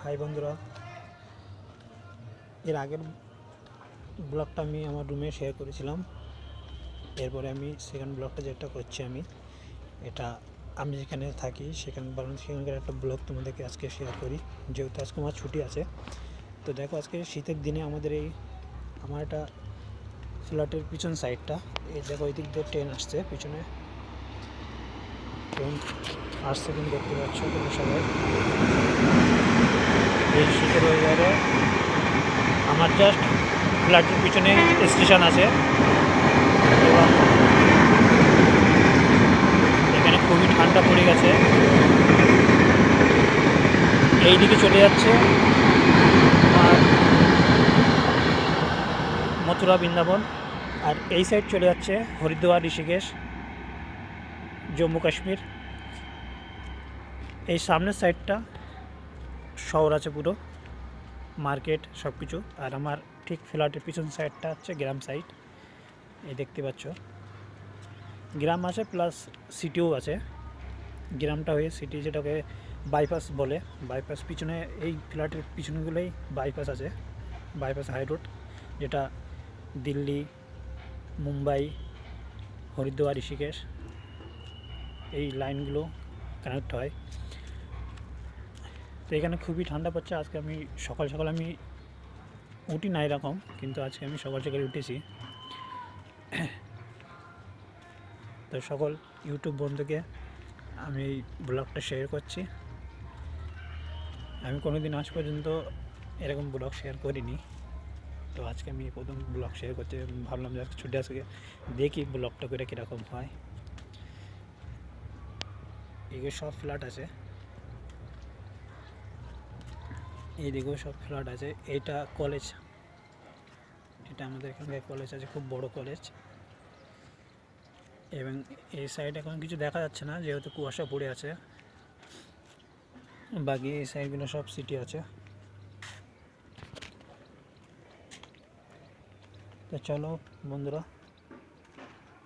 High বন্ধুরা, এর আগের ব্লগটা আমি আমার রুমে শেয়ার করেছিলাম। এরপরে আমি সেকেন্ড ব্লগটা যেটা করছি এটা আমি যেখানে থাকি সেখানকার একটা ব্লগ তোমাদেরকে আজকে শেয়ার করি, যেহেতু আজকে আমার ছুটি আছে। তো দেখো, আজকে শীতের দিনে আমার একটা ফ্ল্যাটের পিছন সাইডটা, এই দেখো ওই দিক দিয়ে ট্রেন আসছে, পিছনে ট্রেন আসছে কিন্তু দেখতে পাচ্ছ তোমরা সবাই। এই শীতের ওয়েদারে আমার জাস্ট ফ্ল্যাটের পিছনে স্টেশন আছে এবং এখানে খুবই ঠান্ডা পড়ে গেছে। এই দিকে চলে যাচ্ছে আর মথুরা বৃন্দাবন, আর এই সাইড চলে যাচ্ছে হরিদ্বার, ঋষিকেশ, জম্মু কাশ্মীর। এই সামনের সাইডটা শহর আছে, পুরো মার্কেট সব কিছু। আর আমার ঠিক ফ্ল্যাটের পিছন সাইডটা হচ্ছে গ্রাম সাইড। এই দেখতে পাচ্ছ গ্রাম আছে প্লাস সিটিও আছে। গ্রামটা হয়ে সিটি, যেটাকে বাইপাস বলে। বাইপাস পিছনে, এই ফ্ল্যাটের পিছনগুলোই বাইপাস আছে, বাইপাস হাই রোড, যেটা দিল্লি, মুম্বাই, হরিদ্বার, ঋষিকেশ এই লাইনগুলো কানেক্ট হয়। তো এখানে খুবই ঠান্ডা পড়ছে। আজকে আমি সকাল সকাল উঠি না এরকম, কিন্তু আজকে আমি সকাল সকাল উঠেছি। তো সকল ইউটিউব বন্ধুকে আমি এই ব্লগটা শেয়ার করছি। আমি কোনোদিন আজ পর্যন্ত এরকম ব্লগ শেয়ার করিনি, তো আজকে আমি প্রথম ব্লগ শেয়ার করতে ভাবলাম যে আজকে ছুটি আজকে দেখি ব্লগটা করে কীরকম হয়। এগুলো সব ফ্ল্যাট আছে, এইদিকেও সব ফ্ল্যাট আছে। এইটা কলেজ, এটা আমাদের এখানকার কলেজ আছে, খুব বড় কলেজ। এবং এই সাইড এখন কিছু দেখা যাচ্ছে না, যেহেতু কুয়াশা পড়ে আছে। বাকি এই সাইডগুলো সব সিটি আছে। তো চলো বন্ধুরা,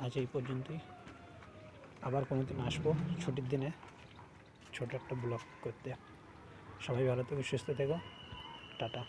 আজ এই পর্যন্তই। আবার কোনো দিন আসবো ছুটির দিনে ছোট একটা ব্লগ করতে। সবাই ভালো থেকো, সুস্থ থেকো, টাটা।